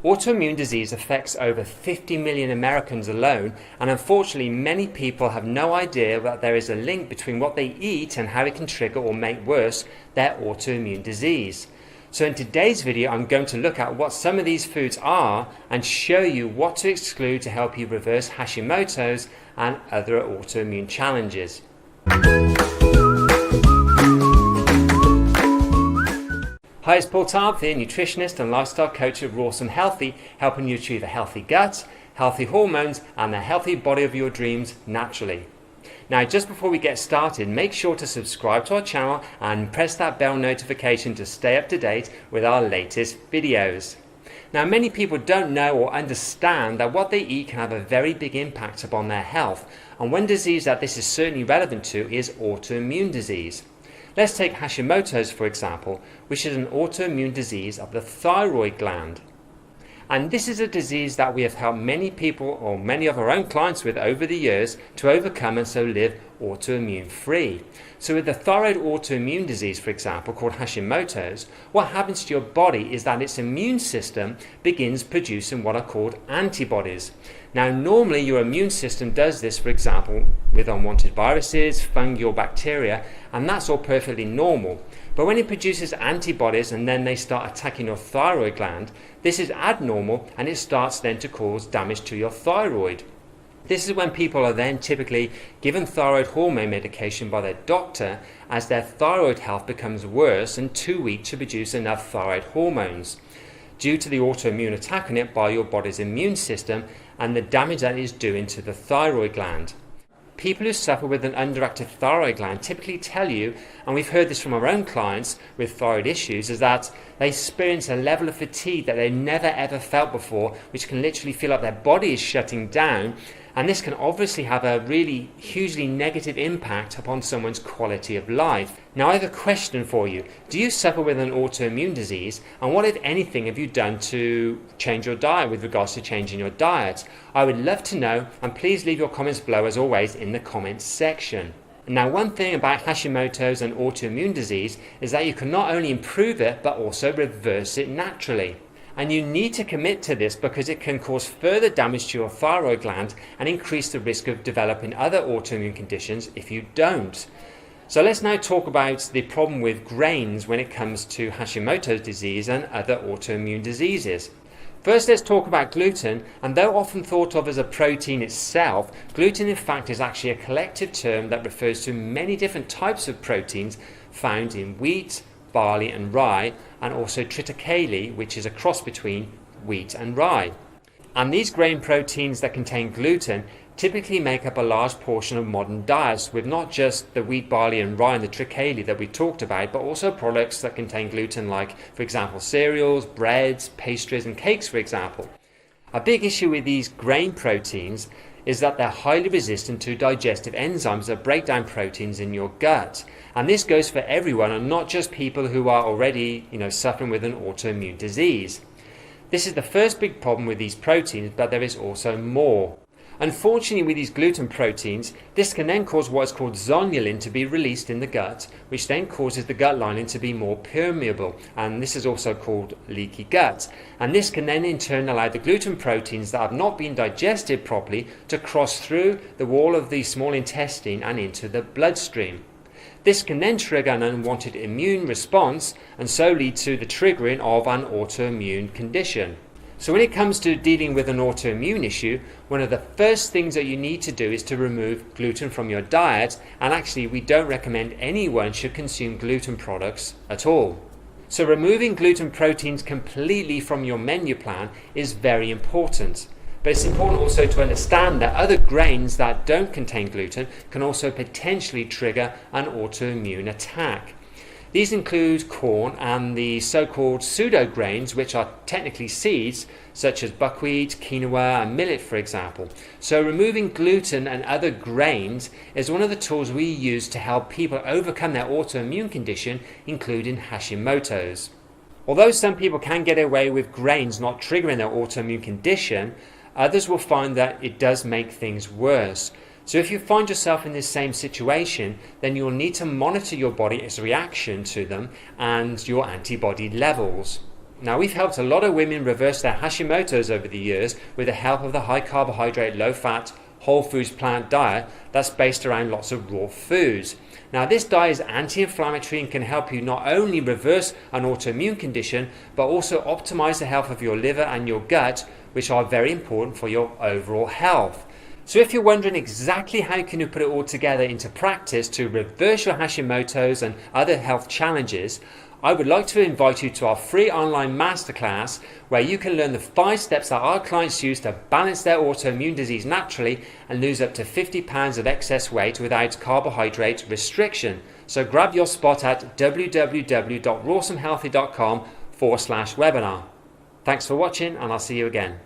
Autoimmune disease affects over 50 million Americans alone, and unfortunately many people have no idea that there is a link between what they eat and how it can trigger or make worse their autoimmune disease. So in today's video I'm going to look at what some of these foods are and show you what to exclude to help you reverse Hashimoto's and other autoimmune challenges. Hi, it's Paul Tarpey, nutritionist and lifestyle coach at Rawsome Healthy, helping you achieve a healthy gut, healthy hormones and the healthy body of your dreams naturally. Now, just before we get started, make sure to subscribe to our channel and press that bell notification to stay up to date with our latest videos. Now, many people don't know or understand that what they eat can have a very big impact upon their health, and one disease that this is certainly relevant to is autoimmune disease. Let's take Hashimoto's for example, which is an autoimmune disease of the thyroid gland. And this is a disease that we have helped many people or many of our own clients with over the years to overcome and so live autoimmune free. So with the thyroid autoimmune disease, for example, called Hashimoto's, what happens to your body is that its immune system begins producing what are called antibodies. Now, normally your immune system does this, for example, with unwanted viruses, fungi or bacteria, and that's all perfectly normal. But when it produces antibodies and then they start attacking your thyroid gland, this is abnormal and it starts then to cause damage to your thyroid. This is when people are then typically given thyroid hormone medication by their doctor as their thyroid health becomes worse and too weak to produce enough thyroid hormones due to the autoimmune attack on it by your body's immune system and the damage that it is doing to the thyroid gland. People who suffer with an underactive thyroid gland typically tell you, and we've heard this from our own clients with thyroid issues, is that they experience a level of fatigue that they've never ever felt before, which can literally feel like their body is shutting down, and this can obviously have a really hugely negative impact upon someone's quality of life. Now, I have a question for you. Do you suffer with an autoimmune disease, and what, if anything, have you done to change your diet with regards to changing your diet? I would love to know, and please leave your comments below as always in the comments section. Now, one thing about Hashimoto's and autoimmune disease is that you can not only improve it but also reverse it naturally. And you need to commit to this because it can cause further damage to your thyroid gland and increase the risk of developing other autoimmune conditions if you don't. So let's now talk about the problem with grains when it comes to Hashimoto's disease and other autoimmune diseases. First, let's talk about gluten, and though often thought of as a protein itself, gluten in fact is actually a collective term that refers to many different types of proteins found in wheat, barley and rye, and also triticale, which is a cross between wheat and rye. And these grain proteins that contain gluten typically make up a large portion of modern diets, with not just the wheat, barley and rye and the triticale that we talked about, but also products that contain gluten like, for example, cereals, breads, pastries and cakes, for example. A big issue with these grain proteins is that they're highly resistant to digestive enzymes that break down proteins in your gut. And this goes for everyone and not just people who are already, suffering with an autoimmune disease. This is the first big problem with these proteins, but there is also more. Unfortunately, with these gluten proteins, this can then cause what is called zonulin to be released in the gut, which then causes the gut lining to be more permeable, and this is also called leaky gut. And this can then in turn allow the gluten proteins that have not been digested properly to cross through the wall of the small intestine and into the bloodstream. This can then trigger an unwanted immune response and so lead to the triggering of an autoimmune condition. So when it comes to dealing with an autoimmune issue, one of the first things that you need to do is to remove gluten from your diet, and actually we don't recommend anyone should consume gluten products at all. So removing gluten proteins completely from your menu plan is very important. But it's important also to understand that other grains that don't contain gluten can also potentially trigger an autoimmune attack. These include corn and the so-called pseudo grains, which are technically seeds, such as buckwheat, quinoa and millet, for example. So removing gluten and other grains is one of the tools we use to help people overcome their autoimmune condition, including Hashimoto's. Although some people can get away with grains not triggering their autoimmune condition, others will find that it does make things worse. So if you find yourself in this same situation, then you'll need to monitor your body's reaction to them and your antibody levels. Now, we've helped a lot of women reverse their Hashimotos over the years with the help of the high carbohydrate, low fat, whole foods plant diet that's based around lots of raw foods. Now, this diet is anti-inflammatory and can help you not only reverse an autoimmune condition, but also optimize the health of your liver and your gut, which are very important for your overall health. So if you're wondering exactly how can you put it all together into practice to reverse your Hashimoto's and other health challenges, I would like to invite you to our free online masterclass where you can learn the 5 steps that our clients use to balance their autoimmune disease naturally and lose up to 50 pounds of excess weight without carbohydrate restriction. So grab your spot at www.rawsomehealthy.com/webinar. Thanks for watching, and I'll see you again.